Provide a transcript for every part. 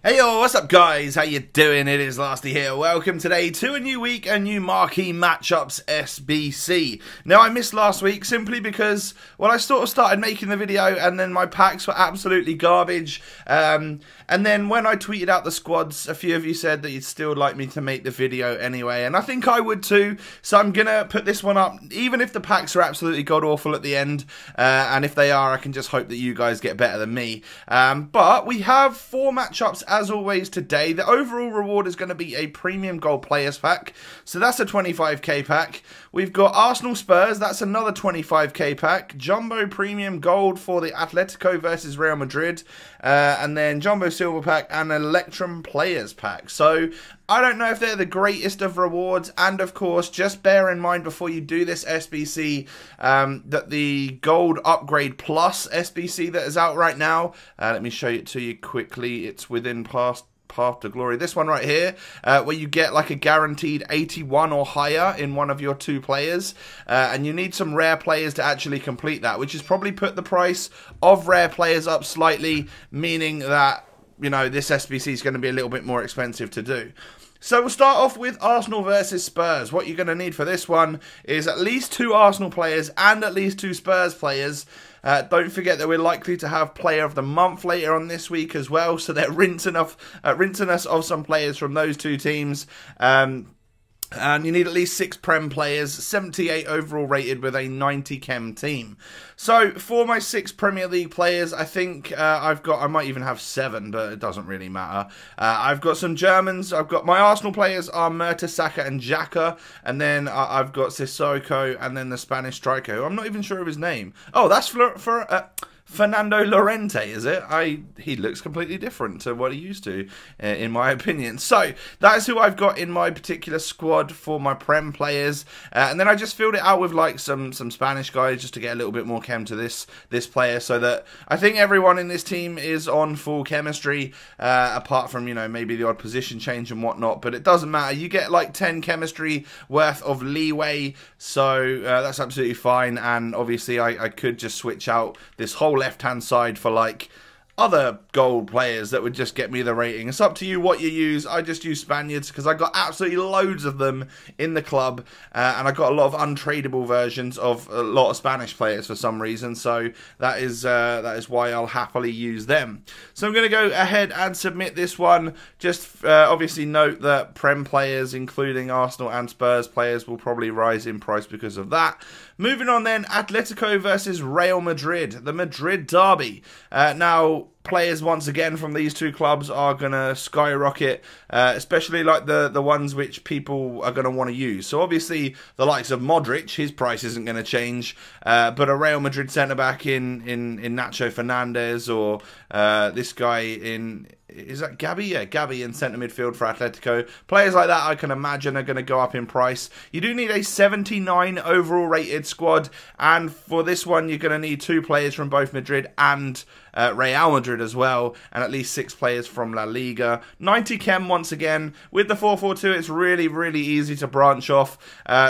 Hey yo, what's up guys? How you doing? It is Lasty here. Welcome today to a new week, a new Marquee Matchups SBC. Now I missed last week simply because, well, I sort of started making the video and then my packs were absolutely garbage. And then when I tweeted out the squads, a few of you said that you'd still like me to make the video anyway, and I think I would too. So I'm gonna put this one up, even if the packs are absolutely god-awful at the end. And if they are, I can just hope that you guys get better than me. But we have 4 matchups as always today. The overall reward is going to be a premium gold players pack, so that's a 25k pack. We've got Arsenal Spurs, that's another 25k pack. Jumbo premium gold for the Atletico versus Real Madrid, and then Jumbo silver pack and Electrum players pack. So I don't know if they're the greatest of rewards, and of course just bear in mind before you do this SBC that the gold upgrade plus SBC that is out right now, let me show it to you quickly. It's within Path to Glory, this one right here, where you get like a guaranteed 81 or higher in one of your 2 players, and you need some rare players to actually complete that, which has probably put the price of rare players up slightly, meaning that, you know, this SBC is going to be a little bit more expensive to do. So we'll start off with Arsenal versus Spurs. What you're going to need for this one is at least 2 Arsenal players and at least 2 Spurs players. Don't forget that we're likely to have Player of the Month later on this week as well, so they're rinsing us of some players from those 2 teams. And you need at least 6 Prem players, 78 overall rated with a 90 chem team. So for my 6 Premier League players, I think I might even have 7, but it doesn't really matter. I've got some Germans. I've got my Arsenal players are Mertesacker and Xhaka, and then I've got Sissoko, and then the Spanish striker, who I'm not even sure of his name. Oh, that's Fernando Llorente, is it? He looks completely different to what he used to, in my opinion. So that's who I've got in my particular squad for my Prem players, and then I just filled it out with like some Spanish guys just to get a little bit more chem to this player, so that I think everyone in this team is on full chemistry, apart from, you know, maybe the odd position change and whatnot. But it doesn't matter. You get like 10 chemistry worth of leeway, so that's absolutely fine. And obviously I could just switch out this whole left-hand side for like other gold players that would just get me the rating. It's up to you what you use. I just use Spaniards because I got absolutely loads of them in the club, and I got a lot of untradeable versions of a lot of Spanish players for some reason, so that is why I'll happily use them. So I'm going to go ahead and submit this one. Just obviously note that Prem players, including Arsenal and Spurs players, will probably rise in price because of that. Moving on then, Atletico versus Real Madrid, the Madrid derby. Now, players once again from these 2 clubs are going to skyrocket, especially like the ones which people are going to want to use. So obviously the likes of Modric, his price isn't going to change, but a Real Madrid centre-back in Nacho Fernandez, or this guy in... Is that Gabi? Yeah, Gabi in centre midfield for Atletico. Players like that I can imagine are going to go up in price. You do need a 79 overall rated squad, and for this one you're going to need 2 players from both Madrid and Real Madrid as well, and at least 6 players from La Liga. 90 chem once again. With the 4-4-2 it's really easy to branch off,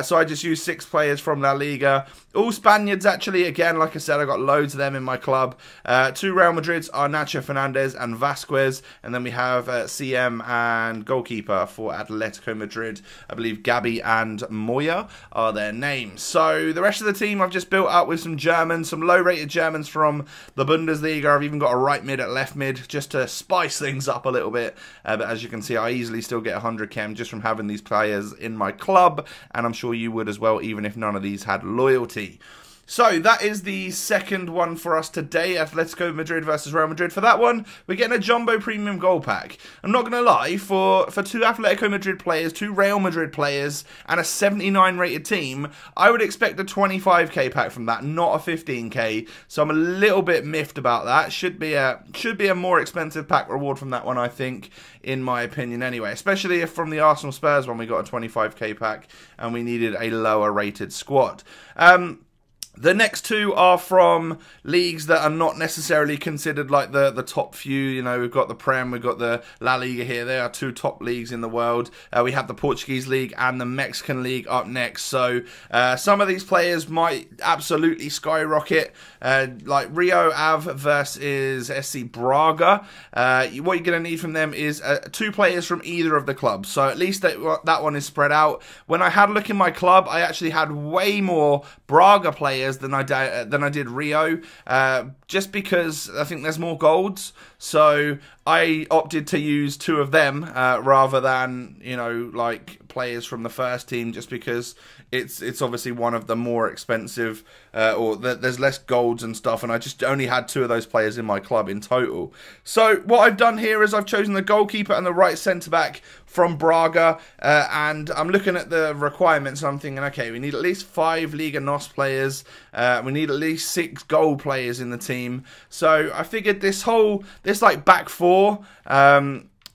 so I just use 6 players from La Liga. All Spaniards actually, again, like I said, I got loads of them in my club. 2 Real Madrids are Nacho Fernandez and Vasquez, and then we have CM and goalkeeper for Atletico Madrid. I believe Gabi and Moya are their names. So the rest of the team I've just built up with some Germans, some low-rated Germans from the Bundesliga. I've even got a right mid at left mid just to spice things up a little bit. But as you can see, I easily still get 100 chem just from having these players in my club, and I'm sure you would as well, even if none of these had loyalty. So that is the second one for us today, Atletico Madrid versus Real Madrid. For that one, we're getting a Jumbo Premium Gold Pack. I'm not going to lie, for 2 Atletico Madrid players, 2 Real Madrid players, and a 79 rated team, I would expect a 25k pack from that, not a 15k. So I'm a little bit miffed about that. Should be a more expensive pack reward from that one, I think, in my opinion anyway. Especially if from the Arsenal Spurs one we got a 25k pack and we needed a lower rated squad. The next two are from leagues that are not necessarily considered like the top few. You know, we've got the Prem, we've got the La Liga here. They are two top leagues in the world. We have the Portuguese League and the Mexican League up next. So some of these players might absolutely skyrocket. Like Rio Ave versus SC Braga. What you're going to need from them is 2 players from either of the clubs. So at least that one is spread out. When I had a look in my club, I actually had way more Braga players than I did Rio, just because I think there's more golds. So I opted to use 2 of them rather than, you know, like players from the first team, just because it's obviously one of the more expensive, or there's less golds and stuff, and I just only had 2 of those players in my club in total. So what I've done here is I've chosen the goalkeeper and the right centre-back from Braga, and I'm looking at the requirements and I'm thinking, okay, we need at least 5 Liga NOS players, we need at least 6 goal players in the team. So I figured this like back 4,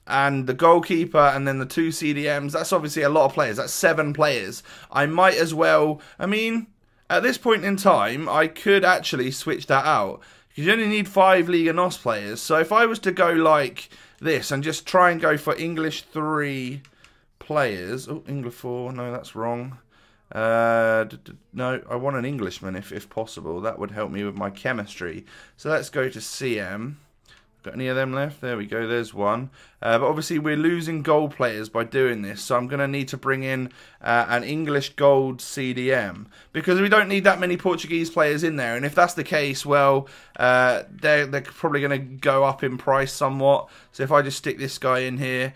and the goalkeeper and then the 2 CDMs, that's obviously a lot of players. That's 7 players. I might as well, I mean, at this point in time, I could actually switch that out. You only need 5 Liga NOS players. So if I was to go like this and just try and go for English 3 players. Oh, English 4. No, that's wrong. No, I want an Englishman if possible. That would help me with my chemistry. So let's go to CM. Got any of them left? There we go, there's one. But obviously we're losing gold players by doing this, so I'm going to need to bring in an English gold CDM, because we don't need that many Portuguese players in there, and if that's the case, well, they're probably going to go up in price somewhat. So if I just stick this guy in here,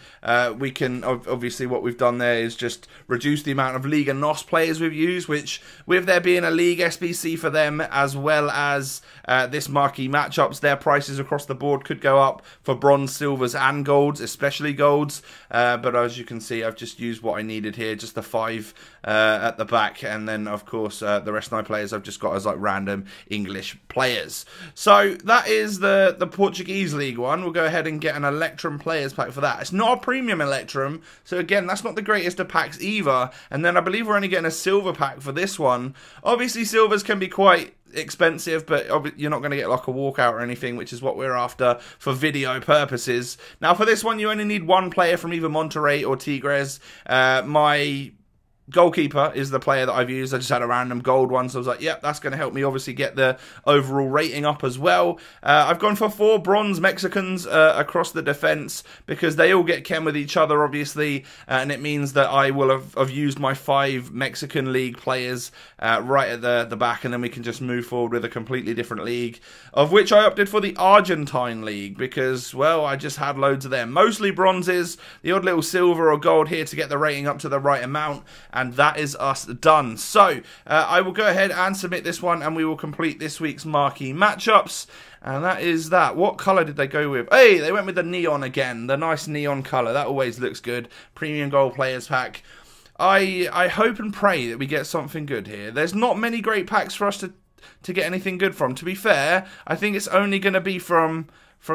we can, obviously what we've done there is just reduce the amount of Liga NOS players we've used, which with there being a League SBC for them, as well as this Marquee Matchups, their prices across the board could go up for bronze, silvers and golds, especially golds, but as you can see, I've just used what I needed here, just the 5 at the back, and then of course the rest of my players I've just got as like random English players. So that is the Portuguese League one. We'll go ahead and get an Electrum players pack for that. It's not a premium Electrum, so again, that's not the greatest of packs either, and then I believe we're only getting a silver pack for this one. Obviously silvers can be quite expensive, but you're not going to get like a walkout or anything, which is what we're after for video purposes. Now for this one, you only need 1 player from either Monterrey or Tigres. My goalkeeper is the player that I've used. I just had a random gold one, so I was like, yep, that's going to help me obviously get the overall rating up as well. I've gone for 4 bronze Mexicans across the defense, because they all get chem with each other, obviously, and it means that I will have used my 5 Mexican league players right at the back, and then we can just move forward with a completely different league, of which I opted for the Argentine league, because, well, I just had loads of them. Mostly bronzes, the odd little silver or gold here to get the rating up to the right amount, and that is us done. So I will go ahead and submit this one, and we will complete this week's Marquee Matchups. And that is that. What colour did they go with? Hey, they went with the neon again. The nice neon colour. That always looks good. Premium Gold Players Pack. I hope and pray that we get something good here. There's not many great packs for us to get anything good from. To be fair, I think it's only going to be from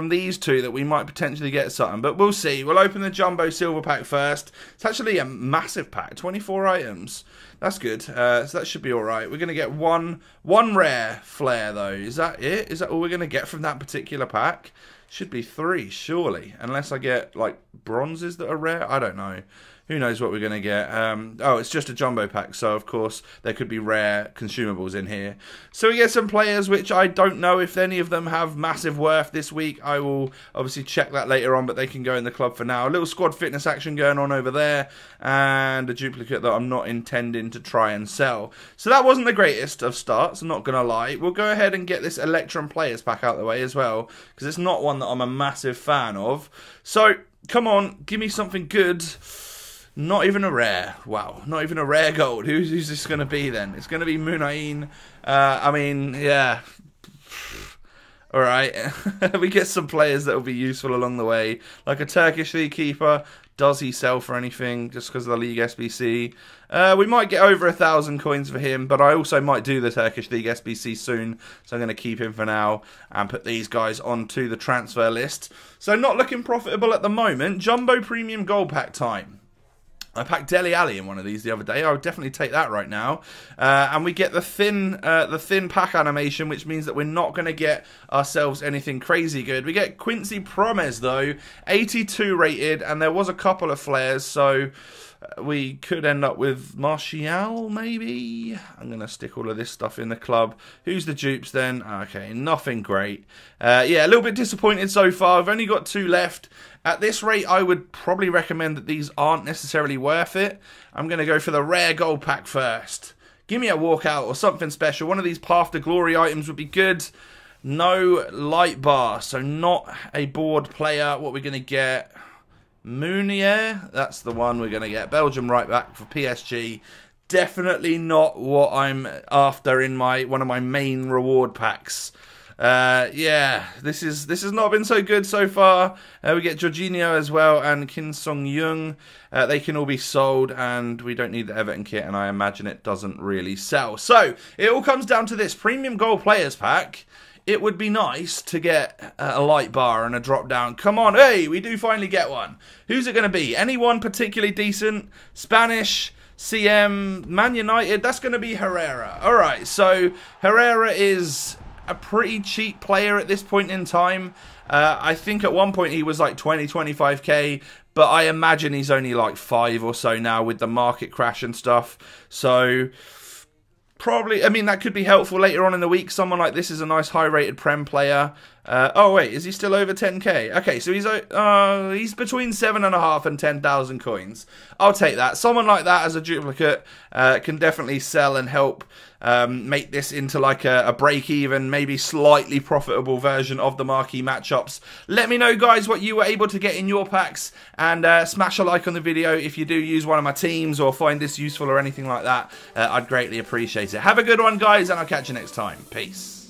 these 2 that we might potentially get something, but we'll see. We'll open the Jumbo Silver Pack first. It's actually a massive pack, 24 items. That's good, so that should be alright. We're going to get one rare flare, though. Is that it? Is that all we're going to get from that particular pack? Should be 3, surely. Unless I get, like, bronzes that are rare? I don't know. Who knows what we're going to get. Oh, it's just a jumbo pack, so of course there could be rare consumables in here. So we get some players which I don't know if any of them have massive worth this week. I will obviously check that later on, but they can go in the club for now. A little squad fitness action going on over there, and a duplicate that I'm not intending to try and sell. So that wasn't the greatest of starts, I'm not going to lie. We'll go ahead and get this Electrum players pack out of the way as well, because it's not one that I'm a massive fan of. So, come on, give me something good. Not even a rare. Wow, not even a rare gold. Who's this going to be then? It's going to be Munain. I mean, yeah. Alright. We get some players that will be useful along the way. Like a Turkish league keeper. Does he sell for anything just because of the League SBC? We might get over 1,000 coins for him, but I also might do the Turkish League SBC soon, so I'm going to keep him for now and put these guys onto the transfer list. So not looking profitable at the moment. Jumbo Premium Gold Pack time. I packed Dele Alli in one of these the other day. I would definitely take that right now. And we get the thin pack animation, which means that we're not going to get ourselves anything crazy good. We get Quincy Promes, though, 82 rated, and there was a couple of flares, so we could end up with Martial, maybe? I'm going to stick all of this stuff in the club. Who's the dupes then? Okay, nothing great. Yeah, a little bit disappointed so far. I've only got 2 left. At this rate, I would probably recommend that these aren't necessarily worth it. I'm going to go for the rare gold pack first. Give me a walkout or something special. One of these Path to Glory items would be good. No light bar, so not a board player. What we're going to get? Mounier, that's the one we're going to get. Belgium right back for PSG. Definitely not what I'm after in one of my main reward packs. Yeah, this has not been so good so far. We get Jorginho as well and Kim Sung-young. They can all be sold, and we don't need the Everton kit, and I imagine it doesn't really sell. So it all comes down to this premium gold players pack. It would be nice to get a light bar and a drop down. Come on, hey, we do finally get one. Who's it going to be? Anyone particularly decent? Spanish, CM, Man United? That's going to be Herrera. All right, so Herrera is a pretty cheap player at this point in time. I think at one point he was like 20, 25k, but I imagine he's only like 5 or so now with the market crash and stuff. So probably, I mean, that could be helpful later on in the week. Someone like this is a nice high-rated Prem player. Oh, wait, is he still over 10k? Okay, so he's between 7.5 and 10,000 coins. I'll take that. Someone like that as a duplicate can definitely sell and help make this into like a break-even, maybe slightly profitable version of the Marquee Matchups. Let me know, guys, what you were able to get in your packs, and smash a like on the video if you do use one of my teams or find this useful or anything like that. I'd greatly appreciate it. Have a good one, guys, and I'll catch you next time. Peace.